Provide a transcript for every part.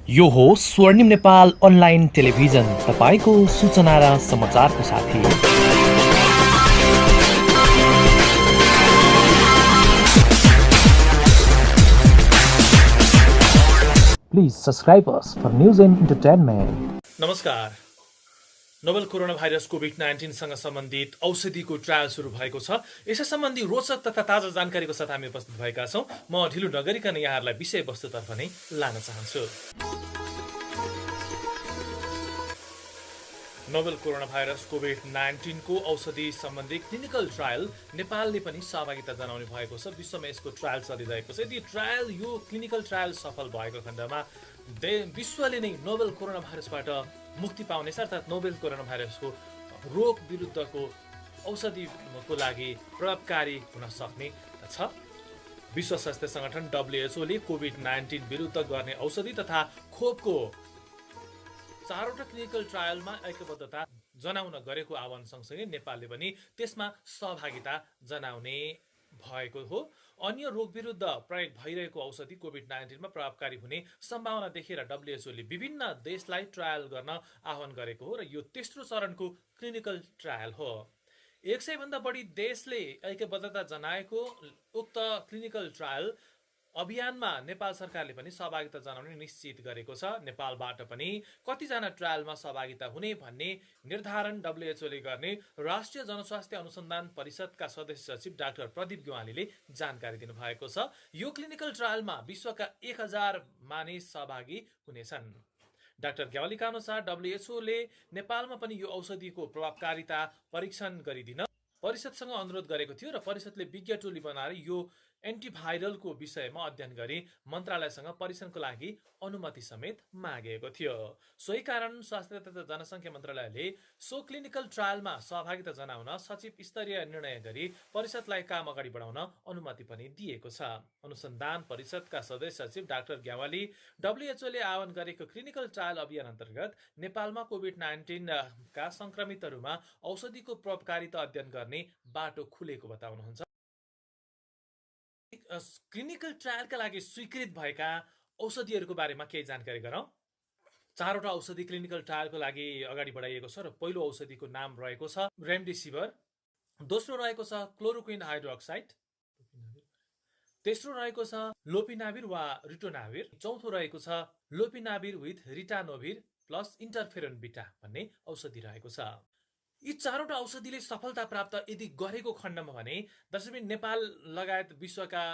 यो हो स्वर्णिम नेपाल अनलाइन टेलिभिजन, तपाईको सूचना र समाचारको साथी। Please subscribe us for news and entertainment. नमस्कार। नोभल कोरोना भाइरस कोभिड-19सँग सम्बन्धित औषधिको ट्रायल सुरु भएको छ। यसै सम्बन्धी रोचक तथा ताजा जानकारीको साथ हामी उपस्थित भएका छौँ। म ढिलो नगरिकन यहाँहरूलाई विषयवस्तुतर्फ नै लान चाहन्छु। नोभल कोरोना भाइरस कोभिड-19 को औषधि सम्बन्धी क्लिनिकल ट्रायल नेपालले पनि सहभागिता जनाउने भएको छ। विश्वमा यसको ट्रायल चलिरहेको छ। यदि यो क्लिनिकल ट्रायल सफल भएको खण्डमा विश्वले नै नोभल कोरोना भाइरसबाट मुक्ति पाउनेछ, अर्थात् नोभल कोरोना भाइरसको रोग विरुद्धको औषधिको लागि प्रभावकारी हुन सक्ने छ। विश्व स्वास्थ्य संगठन WHO ले कोभिड-19 विरुद्ध गर्ने औषधि तथा खोपको 4वटा क्लिनिकल ट्रायलमा ऐक्यबद्धता जनाउन गरेको आह्वान सँगसँगै नेपालले पनि त्यसमा सहभागिता जनाउने भएको हो। अन्य रोग विरुद्ध प्रयोग भइरहेको औषधि कोभिड-19 मा प्रभावकारी हुने सम्भावना देखेर WHO ले विभिन्न देशलाई ट्रायल गर्न आह्वान गरेको हो र यो तेस्रो चरणको क्लिनिकल ट्रायल हो। 100 भन्दा बढी देशले ऐक्यबद्धता जनाएको उक्त क्लिनिकल ट्रायल अभियानमा नेपाल सरकारले पनि सहभागिता जनाउने निश्चित गरेको छ। नेपालबाट पनि कतिजना ट्रायलमा सहभागिता हुने भन्ने निर्धारण WHO ले गर्ने राष्ट्रिय जनस्वास्थ्य अनुसन्धान परिषदका सदस्य सचिव डाक्टर प्रदीप ग्वालीले जानकारी दिनुभएको छ। यो क्लिनिकल ट्रायलमा विश्वका 1000 मानिस सहभागी हुनेछन्। डाक्टर ग्यावालीका अनुसार WHO ले नेपालमा पनि यो औषधिको प्रभावकारिता परीक्षण गरिदिन परिषदसँग अनुरोध गरेको थियो र परिषदले विज्ञ टोली बनाएर यो एन्टिभाइरलको विषयमा अध्ययन गरी मन्त्रालयसँग परीक्षणको लागि अनुमति समेत मागेको थियो। सोही कारण स्वास्थ्य तथा जनसङ्ख्या मन्त्रालयले सो क्लिनिकल ट्रायलमा सहभागिता जनाउन सचिव स्तरीय निर्णय गरी परिषदलाई काम अगाडि बढाउन अनुमति पनि दिएको छ। अनुसन्धान परिषदका सदस्य सचिव डाक्टर ग्यावाली WHO ले आह्वान गरेको क्लिनिकल ट्रायल अभियान अन्तर्गत नेपालमा कोभिड-19 का संक्रमितहरूमा औषधिको प्रभावकारिता अध्ययन गर्ने बाटो खुलेको बताउनुहुन्छ। क्लिनिकल ट्रायलका लागि स्वीकृत भएका औषधिहरूको बारेमा केही जानकारी गरौँ। 4वटा औषधि क्लिनिकल ट्रायलको लागि अगाडि बढाइएको छ र पहिलो औषधिको नाम रहेको छ रेमडेसिभिर, दोस्रो रहेको छ क्लोरोक्विन हाइड्रोक्साइड, तेस्रो रहेको छ लोपिनाभिर वा रिटोनाभिर, चौथो रहेको छ लोपिनाभिर विथ रिटानोभिर प्लस इन्टरफेरोन बिटा भन्ने औषधि रहेको छ। यी 4वटा औषधिले सफलता प्राप्त यदि गरेको खण्डमा भने दशमी नेपाल लगायत विश्वका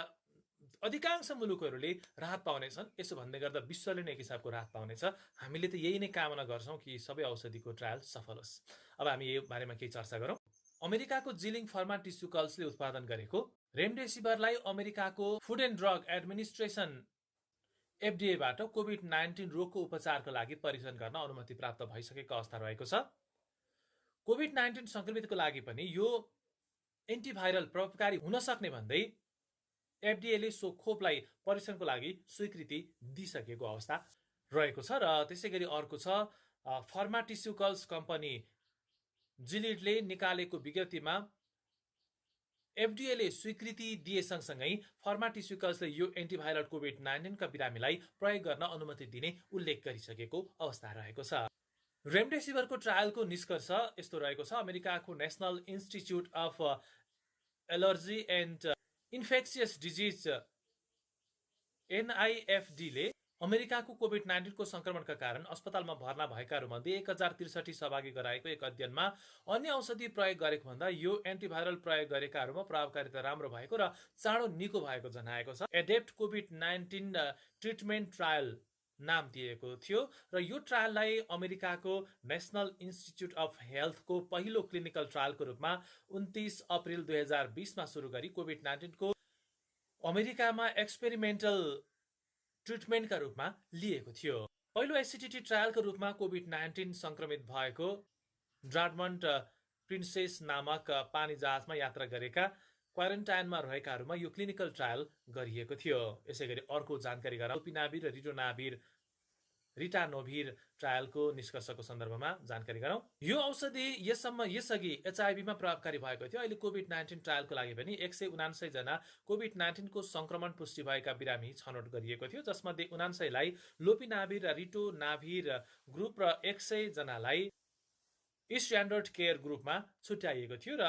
अधिकांश मुलुकहरूले राहत पाउनेछन्। यसो भन्दै गर्दा विश्वले नै एक हिसाबको राहत पाउनेछ। हामीले त यही नै कामना गर्छौँ कि सबै औषधिको ट्रायल सफल होस्। अब हामी यो बारेमा केही चर्चा गरौँ। अमेरिकाको जिलिङ फार्मास्युटिकल्सले उत्पादन गरेको रेमडेसिभिरलाई अमेरिकाको food and drug administration FDA बाट कोभिड-19 रोगको उपचारको लागि परीक्षण गर्न अनुमति प्राप्त भइसकेको अवस्था रहेको छ। कोभिड-19 संक्रमितको लागि पनि यो एन्टिभाइरल प्रभावकारी हुन सक्ने भन्दै FDA ले सो खोपलाई परीक्षणको लागि स्वीकृति दिइसकेको अवस्था रहेको छ। र त्यसैगरी अर्को छ फार्मास्युटिकल्स कम्पनी जिलिडले निकालेको विज्ञप्तिमा FDA ले स्वीकृति दिए सँगसँगै फार्मास्युटिकल्सले यो एन्टिभाइरल कोभिड-19 का बिरामीलाई प्रयोग गर्न अनुमति दिने उल्लेख गरिसकेको अवस्था रहेको छ। रेमडेसिभिरको ट्रायलको निष्कर्ष यस्तो रहेको छ। अमेरिकाको national institute of allergy and infectious disease NIFD ले अमेरिकाको कोभिड-19 को संक्रमणका कारण अस्पतालमा भर्ना भएकाहरूमध्ये 1063 सहभागी गराएको एक अध्ययनमा अन्य औषधि प्रयोग गरेको भन्दा यो एन्टिभाइरल प्रयोग गरेकाहरूमा प्रभावकारिता राम्रो भएको र चाँडो निको भएको जनाएको छ। एडेप्ट कोभिड-19 ट्रिटमेन्ट ट्रायल नाम दिएको थियो र यो ट्रायललाई अमेरिकाको नेशनल इन्स्टिच्युट अफ हेल्थको पहिलो क्लिनिकल ट्रायलको रूपमा 29 अप्रिल 2020 मा सुरु गरी कोभिड-19 को अमेरिकामा एक्सपेरिमेन्टल ट्रिटमेन्टका रूपमा लिएको थियो। पहिलो एससिटिटी ट्रायलको रूपमा कोभिड-19 संक्रमित भएको ड्राडमन्ट प्रिन्सेस नामक पानी जहाजमा यात्रा गरेका क्वारेन्टाइनमा रहेकाहरूमा यो क्लिनिकल ट्रायल गरिएको थियो। यसैगरी अर्को जानकारी गरौँ। लोपिनाभिर र रिटोनाभिर रिटानोभिर ट्रायलको निष्कर्षको सन्दर्भमा जानकारी गरौँ। यो औषधि यसअघि एचआईभीमा प्रभावकारी भएको थियो। अहिले कोभिड-19 ट्रायलको लागि पनि 179 जना कोभिड-19 को संक्रमण पुष्टि भएका बिरामी छनौट गरिएको थियो, जसमध्ये 79 लाई लोपिनाभिर र रिटोनाभिर ग्रुप र 100 जनालाई स्ट्यान्डर्ड केयर ग्रुपमा छुट्याइएको थियो र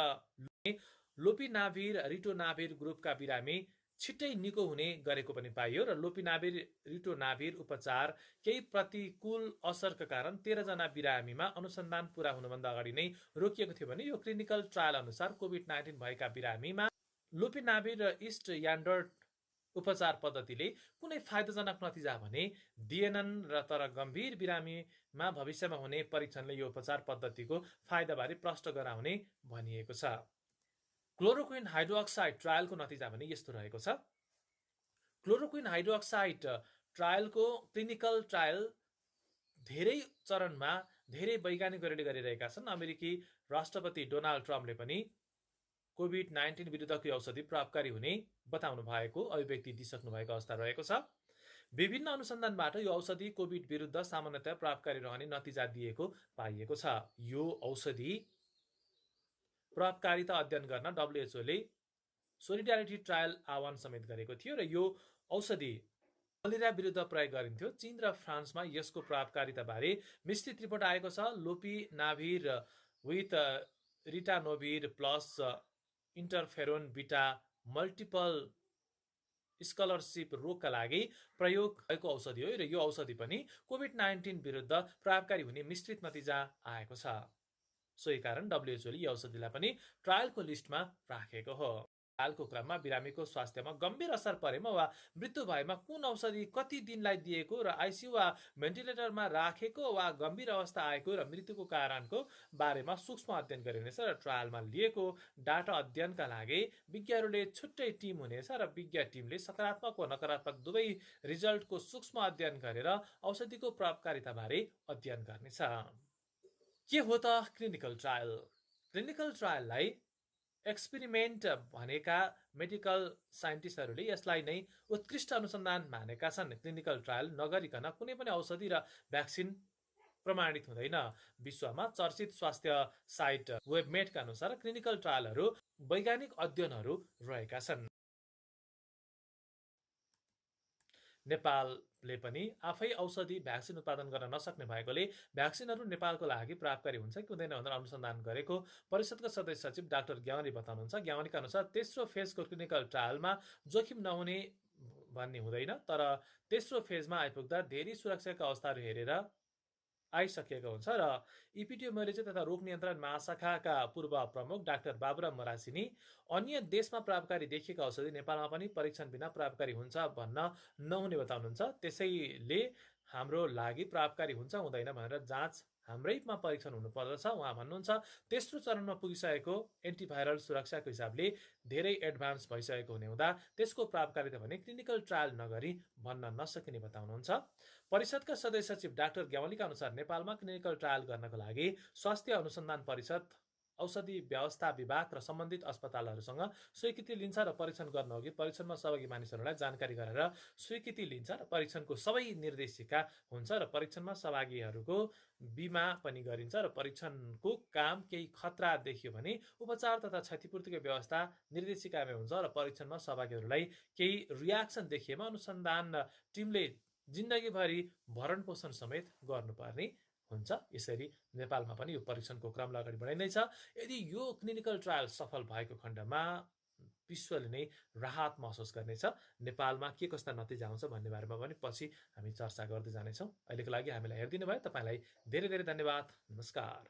लोपिनाभिर रिटोनाभिर ग्रुपका बिरामी छिट्टै निको हुने गरेको पनि पाइयो र लोपिनाभिर रिटोनाभिर उपचार केही प्रतिकूल असरका कारण 13 जना बिरामीमा अनुसन्धान पूरा हुनुभन्दा अगाडि नै रोकिएको थियो भने यो क्लिनिकल ट्रायल अनुसार कोभिड-19 भएका बिरामीमा लोपिनाभिर र स्ट्यान्डर्ड उपचार पद्धतिले कुनै फाइदाजनक नतिजा भने दिएनन् र तर गम्भीर बिरामीमा भविष्यमा हुने परीक्षणले यो उपचार पद्धतिको फाइदाबारे प्रष्ट गराउने भनिएको छ। क्लोरोक्विन हाइड्रोक्साइड ट्रायलको नतिजा पनि यस्तो रहेको छ। क्लोरोक्विन हाइड्रोक्साइड ट्रायलको क्लिनिकल ट्रायल धेरै चरणमा धेरै वैज्ञानिकहरूले गरिरहेका छन्। अमेरिकी राष्ट्रपति डोनाल्ड ट्रम्पले पनि कोभिड-19 विरुद्धको औषधि प्रभावकारी हुने बताउनु भएको अभिव्यक्ति दिइसक्नु भएको अवस्था रहेको छ। विभिन्न अनुसन्धानबाट यो औषधि कोभिड विरुद्ध सामान्यतया प्रभावकारी रहने नतिजा दिएको पाइएको छ। यो औषधि प्रभावकारिता अध्ययन गर्न डब्ल्युएचओले सोलिडारिटी ट्रायल आह्वान समेत गरेको थियो र यो औषधि मलेरिया विरुद्ध प्रयोग गरिन्थ्यो। चीन र फ्रान्समा यसको प्रभावकारिताबारे मिश्रित रिपोर्ट आएको छ। लोपिनाभिर विथ रिटानोभिर प्लस इन्टरफेरोन बिटा मल्टिपल स्कलरसिप रोगका लागि प्रयोग भएको औषधि हो र यो औषधि पनि कोभिड-19 विरुद्ध प्रभावकारी हुने मिश्रित नतिजा आएको छ। सोही कारण डब्ल्युएचओले यो औषधिलाई पनि ट्रायलको लिस्टमा राखेको हो। ट्रायलको क्रममा बिरामीको स्वास्थ्यमा गम्भीर असर परेमा वा मृत्यु भएमा कुन औषधि कति दिनलाई दिएको र आइसियु वा भेन्टिलेटरमा राखेको वा गम्भीर अवस्था आएको र मृत्युको कारणको बारेमा सूक्ष्म अध्ययन गरिनेछ र ट्रायलमा लिएको डाटा अध्ययनका लागि विज्ञहरूले छुट्टै टिम हुनेछ र विज्ञ टिमले सकारात्मक वा नकारात्मक दुवै रिजल्टको सूक्ष्म अध्ययन गरेर औषधिको प्रभावकारिताबारे अध्ययन गर्नेछ। के हो त क्लिनिकल ट्रायल? क्लिनिकल ट्रायललाई एक्सपेरिमेन्ट भनेका मेडिकल साइन्टिस्टहरूले यसलाई नै उत्कृष्ट अनुसन्धान मानेका छन्। क्लिनिकल ट्रायल नगरिकन कुनै पनि औषधि र भ्याक्सिन प्रमाणित हुँदैन। विश्वमा चर्चित स्वास्थ्य साइट वेबमेडका अनुसार क्लिनिकल ट्रायलहरू वैज्ञानिक अध्ययनहरू रहेका छन्। नेपालले पनि आफै औषधि भ्याक्सिन उत्पादन गर्न नसक्ने भएकोले भ्याक्सिनहरू नेपालको लागि प्रभावकारी हुन्छ कि हुँदैन भनेर अनुसन्धान गरेको परिषदका सदस्य सचिव डाक्टर ग्यावाली बताउनुहुन्छ। ग्यावालीका अनुसार तेस्रो फेजको क्लिनिकल ट्रायलमा जोखिम नहुने भन्ने हुँदैन, तर तेस्रो फेजमा आइपुग्दा धेरै सुरक्षाका अवस्थाहरू हेरेर आइसकेको हुन्छ र इपिडियोमोलोजी तथा रोग नियन्त्रण महाशाखाका पूर्व प्रमुख डाक्टर बाबुराम मरासिनी अन्य देशमा प्रभावकारी देखिएका औषधि नेपालमा पनि परीक्षण बिना प्रभावकारी हुन्छ भन्न नहुने बताउनुहुन्छ। त्यसैले हाम्रो लागि प्रभावकारी हुन्छ हुँदैन भनेर जाँच हाम्रैमा परीक्षण हुनुपर्दछ। उहाँ भन्नुहुन्छ तेस्रो चरणमा पुगिसकेको एन्टिभाइरल सुरक्षाको हिसाबले धेरै एडभान्स भइसकेको हुने हुँदा त्यसको प्रभावकारिता भने क्लिनिकल ट्रायल नगरी भन्न नसकिने बताउनुहुन्छ। परिषदका सदस्य सचिव डाक्टर ग्यावालीका अनुसार नेपालमा क्लिनिकल ट्रायल गर्नको लागि स्वास्थ्य अनुसन्धान परिषद, औषधि व्यवस्था विभाग र सम्बन्धित अस्पतालहरूसँग स्वीकृति लिन्छ र परीक्षण गर्नअघि परीक्षणमा सहभागी मानिसहरूलाई जानकारी गरेर स्वीकृति लिन्छ र परीक्षणको सबै निर्देशिका हुन्छ र परीक्षणमा सहभागीहरूको बिमा पनि गरिन्छ र परीक्षणको काम केही खतरा देखियो भने उपचार तथा क्षतिपूर्तिको व्यवस्था निर्देशिकामै हुन्छ र परीक्षणमा सहभागीहरूलाई केही रियाक्सन देखिएमा अनुसन्धान टिमले जिन्दगीभरि भरण पोषण समेत गर्नुपर्ने हुन्छ। यसरी नेपालमा पनि यो परीक्षणको क्रमलाई अगाडि बढाइँदैछ। यदि यो क्लिनिकल ट्रायल सफल भएको खण्डमा विश्वले नै राहत महसुस गर्नेछ। नेपालमा के कस्ता नतिजा आउँछ भन्ने बारेमा पनि पछि हामी चर्चा गर्दै जानेछौँ। अहिलेको लागि हामीलाई हेरिदिनु भयो, तपाईँलाई धेरै धेरै धन्यवाद। नमस्कार।